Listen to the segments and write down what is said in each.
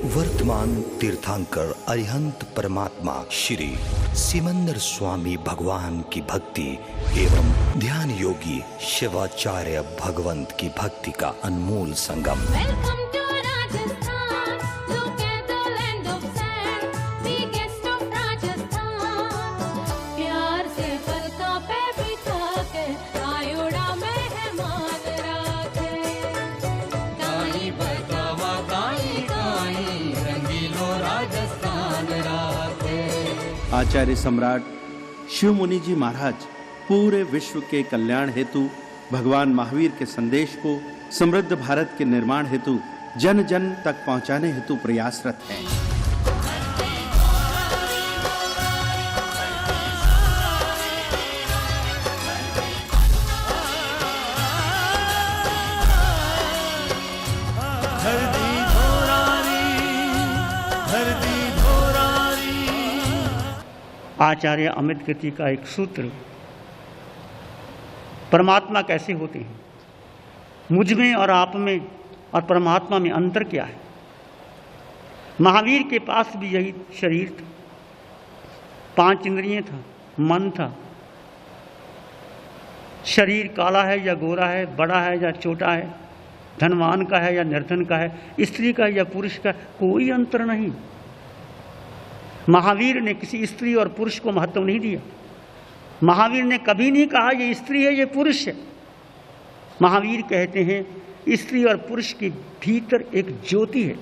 वर्तमान तीर्थंकर अरिहंत परमात्मा श्री सिमंदर स्वामी भगवान की भक्ति एवं ध्यान योगी शिवाचार्य भगवंत की भक्ति का अनमोल संगम। आचार्य सम्राट शिव मुनि जी महाराज पूरे विश्व के कल्याण हेतु भगवान महावीर के संदेश को समृद्ध भारत के निर्माण हेतु जन जन तक पहुंचाने हेतु प्रयासरत हैं। आचार्य अमित कीर्ति का एक सूत्र, परमात्मा कैसे होते हैं, मुझ में और आप में और परमात्मा में अंतर क्या है। महावीर के पास भी यही शरीर था, 5 इंद्रियां था, मन था। शरीर काला है या गोरा है, बड़ा है या छोटा है, धनवान का है या निर्धन का है, स्त्री का या पुरुष का, कोई अंतर नहीं। महावीर ने किसी स्त्री और पुरुष को महत्व नहीं दिया। महावीर ने कभी नहीं कहा ये स्त्री है ये पुरुष है। महावीर कहते हैं स्त्री और पुरुष के भीतर एक ज्योति है।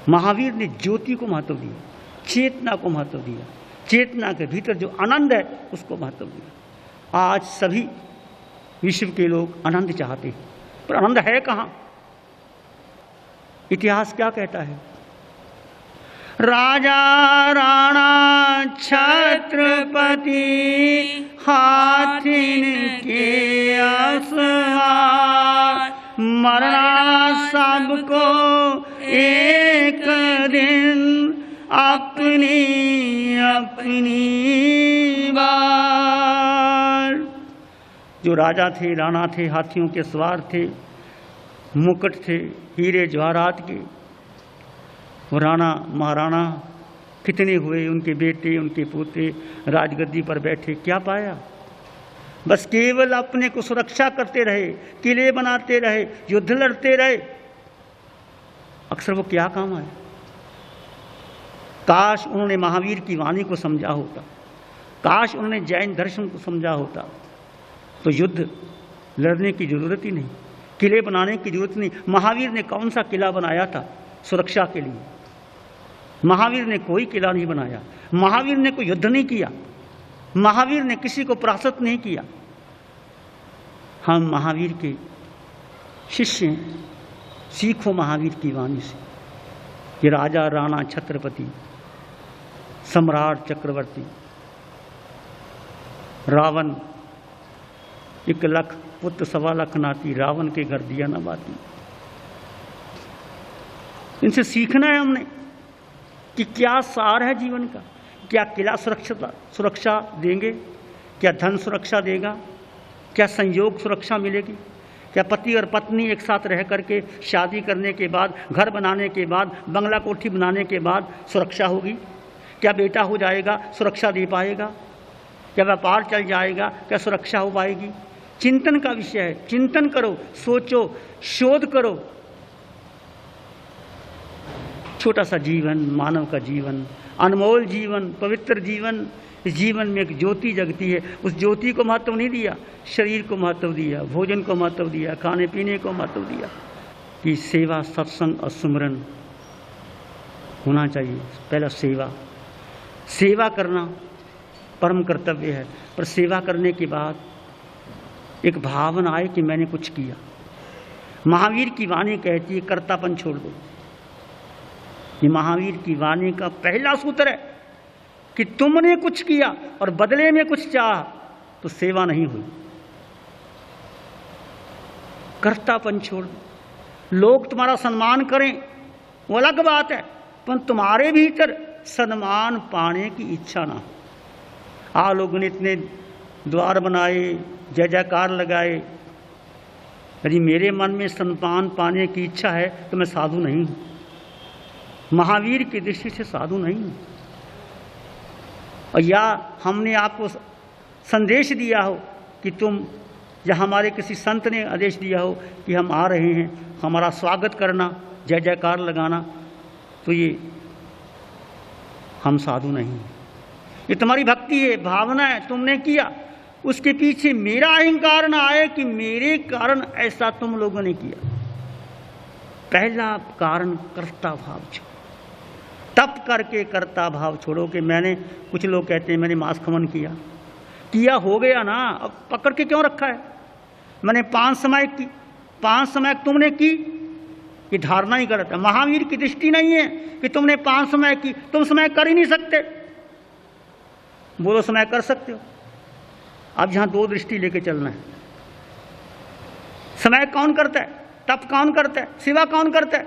महावीर ने ज्योति को महत्व दिया, चेतना को महत्व दिया, चेतना के भीतर जो आनंद है उसको महत्व दिया। आज सभी विश्व के लोग आनंद चाहते हैं, पर आनंद है कहाँ? इतिहास क्या कहता है? राजा राणा छत्रपति हाथिन के असवार, मरना सबको एक दिन अपनी अपनी बार। जो राजा थे, राणा थे, हाथियों के सवार थे, मुकुट थे हीरे जवाहरात के, वो राणा महाराणा कितने हुए, उनके बेटे उनके पोते राजगद्दी पर बैठे, क्या पाया? बस केवल अपने को सुरक्षा करते रहे, किले बनाते रहे, युद्ध लड़ते रहे। अक्सर वो क्या काम आए? काश उन्होंने महावीर की वाणी को समझा होता, काश उन्होंने जैन दर्शन को समझा होता, तो युद्ध लड़ने की जरूरत ही नहीं, किले बनाने की जरूरत नहीं। महावीर ने कौन सा किला बनाया था सुरक्षा के लिए? महावीर ने कोई किला नहीं बनाया, महावीर ने कोई युद्ध नहीं किया, महावीर ने किसी को परास्त नहीं किया। हम महावीर के शिष्य हैं, सीखो महावीर की वाणी से। ये राजा राणा छत्रपति सम्राट चक्रवर्ती रावण, 1 लाख पुत्र 1.25 लाख नाती, रावण के घर दिया न बाती। इनसे सीखना है हमने कि क्या सार है जीवन का। क्या किला सुरक्षा देंगे? क्या धन सुरक्षा देगा? क्या संयोग सुरक्षा मिलेगी? क्या पति और पत्नी एक साथ रह करके शादी करने के बाद, घर बनाने के बाद, बंगला कोठी बनाने के बाद सुरक्षा होगी? क्या बेटा हो जाएगा सुरक्षा दे पाएगा? क्या व्यापार चल जाएगा क्या सुरक्षा हो पाएगी? चिंतन का विषय है, चिंतन करो, सोचो, शोध करो। छोटा सा जीवन, मानव का जीवन, अनमोल जीवन, पवित्र जीवन। इस जीवन में एक ज्योति जगती है, उस ज्योति को महत्व नहीं दिया, शरीर को महत्व दिया, भोजन को महत्व दिया, खाने पीने को महत्व दिया। कि सेवा, सत्संग और सुमरन होना चाहिए। पहला सेवा करना परम कर्तव्य है, पर सेवा करने के बाद एक भावना आए कि मैंने कुछ किया। महावीर की वाणी कहती है कर्तापन छोड़ दो। ये महावीर की वाणी का पहला सूत्र है कि तुमने कुछ किया और बदले में कुछ चाहा तो सेवा नहीं हुई। कर्तापन छोड़ दो। लोग तुम्हारा सम्मान करें वो अलग बात है, पर तुम्हारे भीतर सम्मान पाने की इच्छा ना हो। लोगों ने इतने द्वार बनाए, जय जयकार लगाए, यदि मेरे मन में स्तनपान पाने की इच्छा है तो मैं साधु नहीं हूँ, महावीर की दृष्टि से साधु नहीं हूँ। और या हमने आपको संदेश दिया हो कि तुम, या हमारे किसी संत ने आदेश दिया हो कि हम आ रहे हैं, हमारा स्वागत करना, जय जयकार लगाना, तो ये हम साधु नहीं हैं। ये तुम्हारी भक्ति है, भावना है, तुमने किया, उसके पीछे मेरा अहंकार ना आए कि मेरे कारण ऐसा तुम लोगों ने किया। पहला कारण कर्ता भाव छोड़ो, तप करके कर्ता भाव छोड़ो। कि मैंने, कुछ लोग कहते हैं मैंने मांस खमन किया हो गया ना, अब पकड़ के क्यों रखा है? मैंने 5 समय की, 5 समय तुमने की, ये धारणा ही गलत है। महावीर की दृष्टि नहीं है कि तुमने 5 समय की, तुम समय कर ही नहीं सकते। बोलो समय कर सकते हो। अब यहां 2 दृष्टि लेके चलना है। समय कौन करता है, तप कौन करता है, सेवा कौन करता है?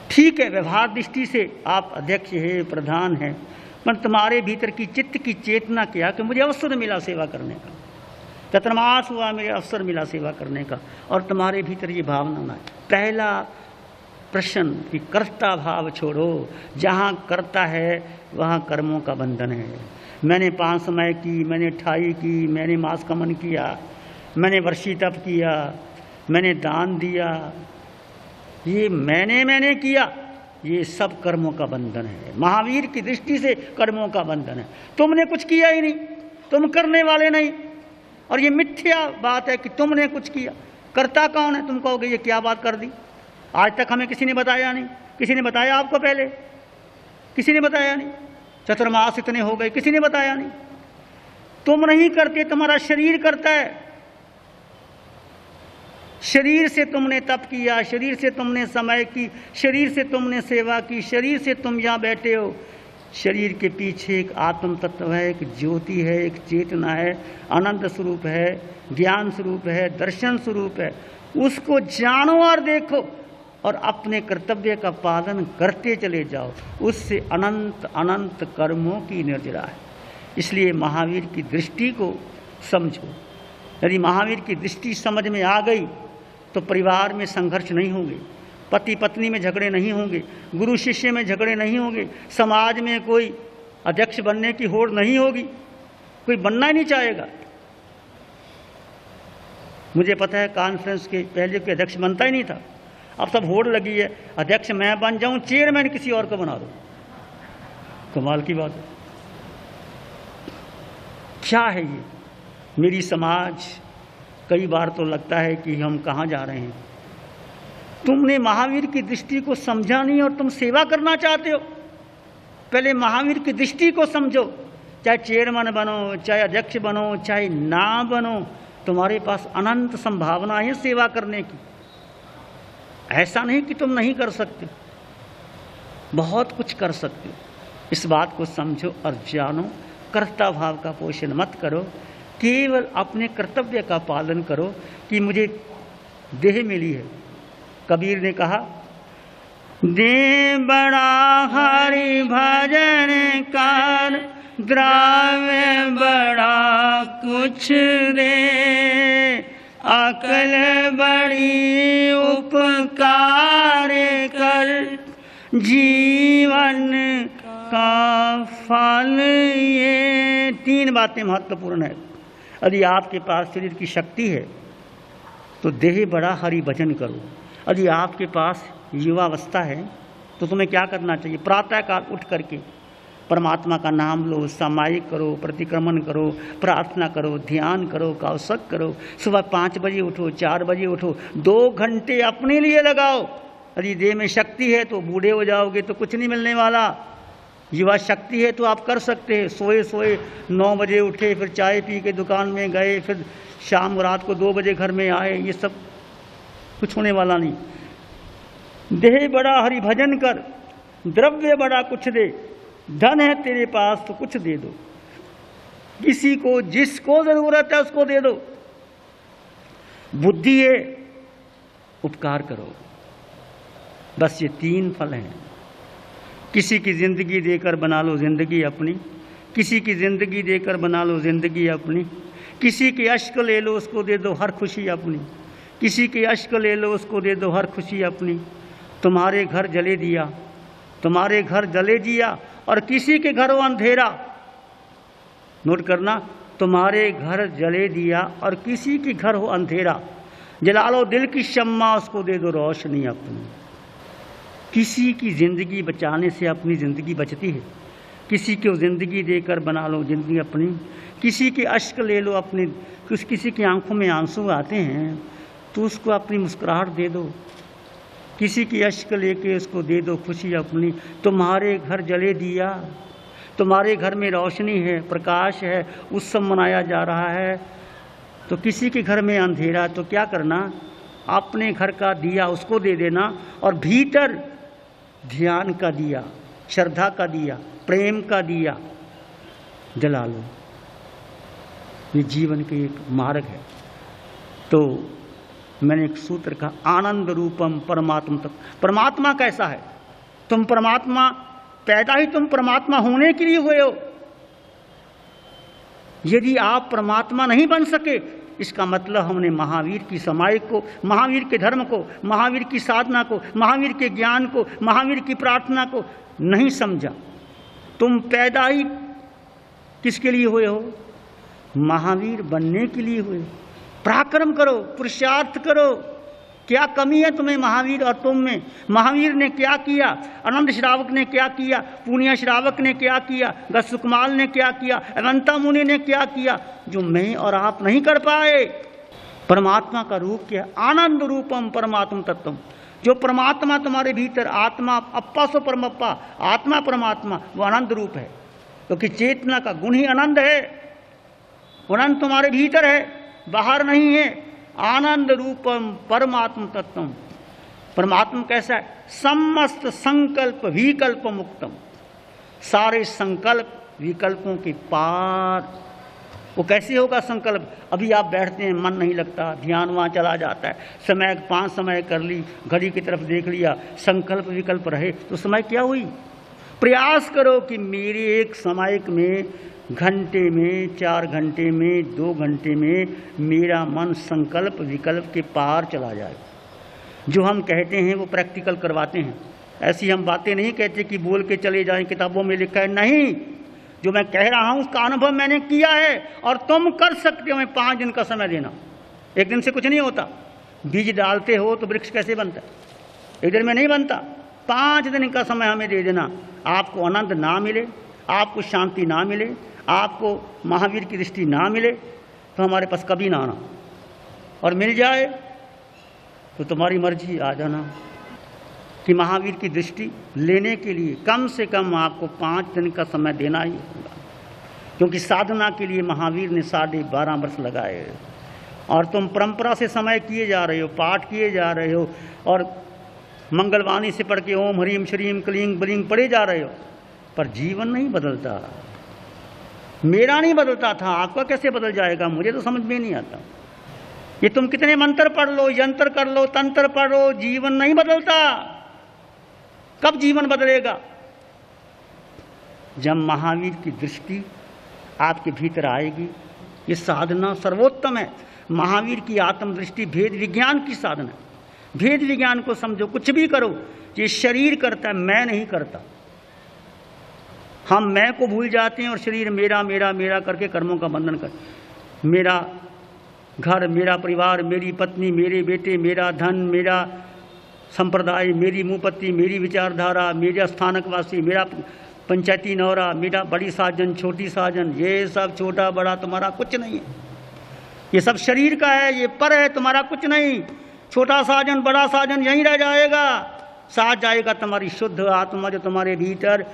ठीक है, व्यवहार दृष्टि से आप अध्यक्ष है, प्रधान है, पर तुम्हारे भीतर की चित्त की चेतना क्या कि मुझे अवसर मिला सेवा करने का, चतुर्मास हुआ मुझे अवसर मिला सेवा करने का, और तुम्हारे भीतर ये भावना ना है। पहला प्रश्न कि कर्ता भाव छोड़ो। जहाँ करता है वहाँ कर्मों का बंधन है। मैंने 5 समय की, मैंने 28 की, मैंने मास कमन किया, मैंने वर्षी तप किया, मैंने दान दिया, ये मैंने किया, ये सब कर्मों का बंधन है। महावीर की दृष्टि से कर्मों का बंधन है। तुमने कुछ किया ही नहीं, तुम करने वाले नहीं, और ये मिथ्या बात है कि तुमने कुछ किया। करता कौन है? तुम कहोगे ये क्या बात कर दी, आज तक हमें किसी ने बताया नहीं। किसी ने बताया आपको पहले? किसी ने बताया नहीं। चतुर्मास इतने हो गए, किसी ने बताया नहीं। तुम नहीं करते, तुम्हारा शरीर करता है। शरीर से तुमने तप किया, शरीर से तुमने समय की, शरीर से तुमने सेवा की, शरीर से तुम यहाँ बैठे हो। शरीर के पीछे एक आत्म तत्व है, एक ज्योति है, एक चेतना है, आनंद स्वरूप है, ज्ञान स्वरूप है, दर्शन स्वरूप है। उसको जानो और देखो और अपने कर्तव्य का पालन करते चले जाओ। उससे अनंत अनंत कर्मों की निर्जरा है। इसलिए महावीर की दृष्टि को समझो। यदि महावीर की दृष्टि समझ में आ गई तो परिवार में संघर्ष नहीं होंगे, पति पत्नी में झगड़े नहीं होंगे, गुरु शिष्य में झगड़े नहीं होंगे, समाज में कोई अध्यक्ष बनने की होड़ नहीं होगी, कोई बनना ही नहीं चाहेगा। मुझे पता है कॉन्फ्रेंस के पहले कोई अध्यक्ष बनता ही नहीं था, अब सब होड़ लगी है अध्यक्ष मैं बन जाऊं, चेयरमैन किसी और को बना दो। कमाल की बात है। क्या है ये? मेरी समाज, कई बार तो लगता है कि हम कहाँ जा रहे हैं। तुमने महावीर की दृष्टि को समझा नहीं और तुम सेवा करना चाहते हो। पहले महावीर की दृष्टि को समझो। चाहे चेयरमैन बनो, चाहे अध्यक्ष बनो, चाहे ना बनो, तुम्हारे पास अनंत संभावनाएं हैं सेवा करने की। ऐसा नहीं कि तुम नहीं कर सकते, बहुत कुछ कर सकते हो। इस बात को समझो और जानो। कर्ता भाव का पोषण मत करो, केवल अपने कर्तव्य का पालन करो कि मुझे देह मिली है। कबीर ने कहा, दे बड़ा हरि भजन कर, द्रव्य बड़ा कुछ दे, अकल बड़ी उपकार कर, जीवन का फल। ये 3 बातें महत्वपूर्ण है। यदि आपके पास शरीर की शक्ति है तो देह बड़ा हरि भजन करो। यदि आपके पास युवावस्था है तो तुम्हें क्या करना चाहिए? प्रातःकाल उठ करके परमात्मा का नाम लो, सामायिक करो, प्रतिक्रमण करो, प्रार्थना करो, ध्यान करो, कौशक करो। सुबह 5 बजे उठो, 4 बजे उठो, 2 घंटे अपने लिए लगाओ। यदि देह में शक्ति है तो बूढ़े हो जाओगे तो कुछ नहीं मिलने वाला। युवा शक्ति है तो आप कर सकते हैं। सोए 9 बजे उठे, फिर चाय पी के दुकान में गए, फिर शाम रात को 2 बजे घर में आए, ये सब कुछ होने वाला नहीं। देह बड़ा हरि भजन कर, द्रव्य बड़ा कुछ दे। धन है तेरे पास तो कुछ दे दो, किसी को जिसको जरूरत है उसको दे दो। बुद्धि है, उपकार करो। बस ये 3 फल हैं। किसी की जिंदगी देकर बना लो जिंदगी अपनी, किसी की जिंदगी देकर बना लो जिंदगी अपनी, किसी के अश्क ले लो उसको दे दो हर खुशी अपनी, किसी के अश्क ले लो, उसको दे दो हर खुशी अपनी। तुम्हारे घर जले दिया, तुम्हारे घर जले दिया, और किसी के घर हो अंधेरा। नोट करना, तुम्हारे घर जले दिया और किसी के घर हो अंधेरा, जला लो दिल की शम्मा, उसको दे दो रोशनी अपनी। किसी की ज़िंदगी बचाने से अपनी ज़िंदगी बचती है। किसी को ज़िंदगी देकर बना लो ज़िंदगी अपनी। किसी के अश्क ले लो अपने, किसी की आंखों में आंसू आते हैं तो उसको अपनी मुस्कुराहट दे दो। किसी की अश्क लेके उसको दे दो खुशी अपनी। तुम्हारे घर जले दिया, तुम्हारे घर में रोशनी है, प्रकाश है, उत्सव मनाया जा रहा है, तो किसी के घर में अंधेरा, तो क्या करना, अपने घर का दिया उसको दे देना, और भीतर ध्यान का दिया, श्रद्धा का दिया, प्रेम का दिया जला लो। ये जीवन के एक मार्ग है। तो मैंने एक सूत्र कहा, आनंद रूपम परमात्म तत्व। परमात्मा कैसा है? तुम परमात्मा, पैदा ही तुम परमात्मा होने के लिए हुए हो। यदि आप परमात्मा नहीं बन सके, इसका मतलब हमने महावीर की समायिक को, महावीर के धर्म को, महावीर की साधना को, महावीर के ज्ञान को, महावीर की प्रार्थना को नहीं समझा। तुम पैदा ही किसके लिए हुए हो? महावीर बनने के लिए हुए। पराक्रम करो, पुरुषार्थ करो। क्या कमी है तुम्हें महावीर और तुम में? महावीर ने क्या किया? आनंद श्रावक ने क्या किया? पुण्य श्रावक ने क्या किया? गस्सुकमाल ने क्या किया? अनंता मुनि ने क्या किया, जो मैं और आप नहीं कर पाए? परमात्मा का रूप क्या? आनंद रूपम परमात्म तत्वम। जो परमात्मा तुम्हारे भीतर, आत्मा अप्पा सो परमप्पा, आत्मा परमात्मा, वो आनंद रूप है, क्योंकि चेतना का गुण ही आनंद है। आनंद तुम्हारे भीतर है, बाहर नहीं है। आनंद रूपम परमात्म तत्वम। परमात्मा कैसा है? समस्त संकल्प विकल्प मुक्तम। सारे संकल्प विकल्पों के पार। वो कैसे होगा संकल्प? अभी आप बैठते हैं, मन नहीं लगता, ध्यान वहाँ चला जाता है, समय 5 समय कर ली, घड़ी की तरफ देख लिया, संकल्प विकल्प रहे तो समय क्या हुई? प्रयास करो कि मेरे एक समय में, घंटे में, 4 घंटे में, 2 घंटे में मेरा मन संकल्प विकल्प के पार चला जाए। जो हम कहते हैं वो प्रैक्टिकल करवाते हैं। ऐसी हम बातें नहीं कहते कि बोल के चले जाएं, किताबों में लिखा है, नहीं। जो मैं कह रहा हूँ उसका अनुभव मैंने किया है, और तुम कर सकते हो। मैं 5 दिन का समय देना, एक दिन से कुछ नहीं होता। बीज डालते हो तो वृक्ष कैसे बनता है? एक दिन में नहीं बनता। 5 दिन का समय हमें दे देना। आपको आनंद ना मिले, आपको शांति ना मिले, आपको महावीर की दृष्टि ना मिले, तो हमारे पास कभी ना आना, और मिल जाए तो तुम्हारी मर्जी, आ जाना। कि महावीर की दृष्टि लेने के लिए कम से कम आपको 5 दिन का समय देना ही होगा, क्योंकि साधना के लिए महावीर ने 12.5 वर्ष लगाए, और तुम परंपरा से समय किए जा रहे हो, पाठ किए जा रहे हो, और मंगलवाणी से पढ़ के ओम ह्रीम श्रीम क्लीं ब्लीं पढ़े जा रहे हो, पर जीवन नहीं बदलता। मेरा नहीं बदलता था, आपका कैसे बदल जाएगा? मुझे तो समझ में नहीं आता। ये तुम कितने मंत्र पढ़ लो, यंत्र कर लो, तंत्र पढ़ो, जीवन नहीं बदलता। कब जीवन बदलेगा? जब महावीर की दृष्टि आपके भीतर आएगी। ये साधना सर्वोत्तम है। महावीर की आत्मदृष्टि भेद विज्ञान की साधना है। भेद विज्ञान को समझो, कुछ भी करो, ये शरीर करता है, मैं नहीं करता। हम मैं को भूल जाते हैं और शरीर मेरा मेरा मेरा करके कर्मों का बंधन कर। मेरा घर, मेरा परिवार, मेरी पत्नी, मेरे बेटे, मेरा धन, मेरा संप्रदाय, मेरी मुँहपत्ती, मेरी विचारधारा, मेरा स्थानकवासी, मेरा पंचायती नौरा, मेरा बड़ी साजन, छोटी साजन, ये सब छोटा बड़ा तुम्हारा कुछ नहीं है। ये सब शरीर का है, ये पर है, तुम्हारा कुछ नहीं। छोटा साजन बड़ा साजन यहीं रह जाएगा। साथ जाएगा तुम्हारी शुद्ध आत्मा, जो तुम्हारे भीतर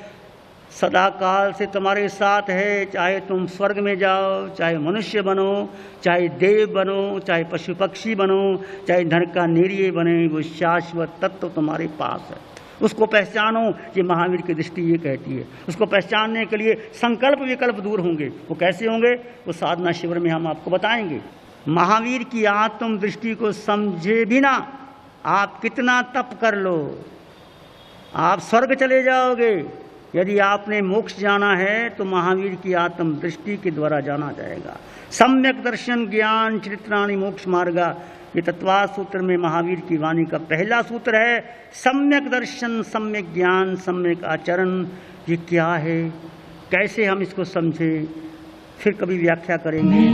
सदा काल से तुम्हारे साथ है। चाहे तुम स्वर्ग में जाओ, चाहे मनुष्य बनो, चाहे देव बनो, चाहे पशु पक्षी बनो, चाहे धन का निरीय बने, वो शाश्वत तत्व तुम्हारे पास है। उसको पहचानो। ये महावीर की दृष्टि ये कहती है। उसको पहचानने के लिए संकल्प विकल्प दूर होंगे। वो कैसे होंगे? वो साधना शिविर में हम आपको बताएंगे। महावीर की आत्म दृष्टि को समझे बिना आप कितना तप कर लो, आप स्वर्ग चले जाओगे। यदि आपने मोक्ष जाना है तो महावीर की आत्म दृष्टि के द्वारा जाना जाएगा। सम्यक दर्शन ज्ञान चरित्राणि मोक्ष मार्गा, ये तत्वार्थ सूत्र में महावीर की वाणी का पहला सूत्र है, सम्यक दर्शन, सम्यक ज्ञान, सम्यक आचरण। ये क्या है, कैसे हम इसको समझें, फिर कभी व्याख्या करेंगे।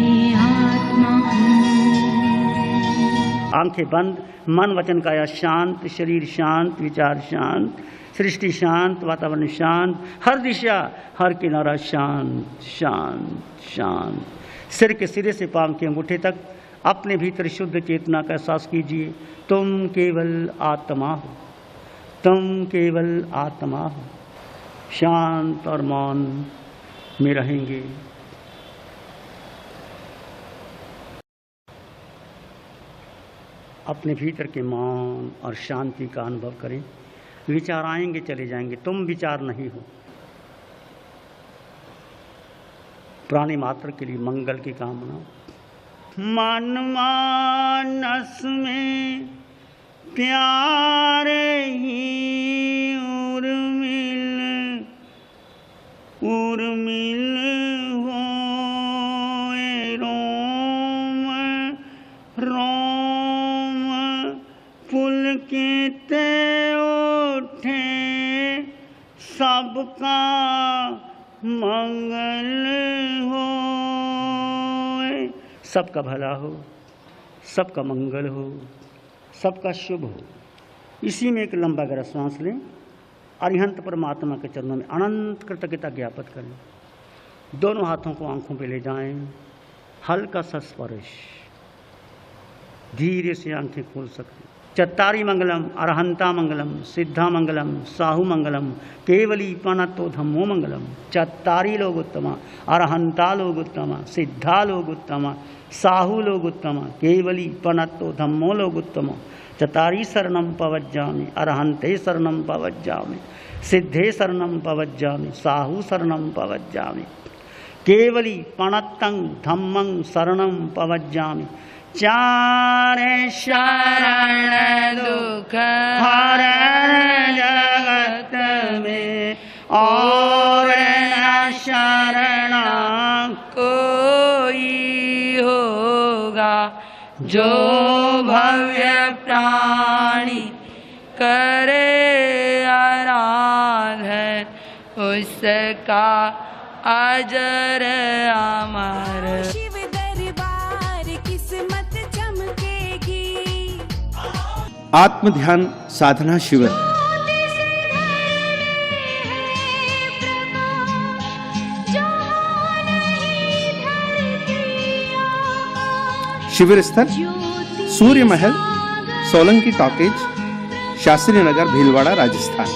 आंखें बंद, मन वचन काया शांत, शरीर शांत, विचार शांत, सृष्टि शांत, वातावरण शांत, हर दिशा हर किनारा शांत शांत शांत। सिर के सिरे से पांव के अंगूठे तक अपने भीतर शुद्ध चेतना का एहसास कीजिए। तुम केवल आत्मा हो, तुम केवल आत्मा हो। शांत और मौन में रहेंगे। अपने भीतर के मौन और शांति का अनुभव करें। विचार आएंगे चले जाएंगे, तुम विचार नहीं हो। प्राणी मात्र के लिए मंगल की कामना। मन मानस में प्यारे ही उर्मिल उर्मिल होए रोम रोम पुलकित उठे सबका मंगल हो। सबका भला हो, सबका मंगल हो, सबका शुभ हो। इसी में एक लंबा गहरा सांस लें। अरिहंत परमात्मा के चरणों में अनंत कृतज्ञता ज्ञापित करें। दोनों हाथों को आंखों पे ले जाएं। हल्का सा स्पर्श, धीरे से आंखें खोल सकते। चत्तारी मंगलम, अरहंता मंगलम, सिद्धा मंगलम, साहु मंगलम, केवली पणतो धम्मो मंगलम। चत्तारी लोग उत्तमा, अरहंता लोग उत्तमा, सिद्धा लोग उत्तमा, साहु लोग उत्तमा, केवली पणतो धम्मो लोग उत्तमा। चत्तारी शरणम पवज्जामि, अरहंते शरणम पवज्जामि, सिद्धे शरणम पवज्जामि, साहु शरणम पवज्जामि, केवली पणतं धम्मं शरणम पवज्जामि। चारे शरण दुख हरण जगत में, और न शरण कोई होगा। जो भव्य प्राणी करे आराधन, उसका अजर अमर। आत्म ध्यान साधना शिविर। शिविर स्थल सूर्य महल, सोलंकी टॉकीज, शास्त्री नगर, भीलवाड़ा, राजस्थान।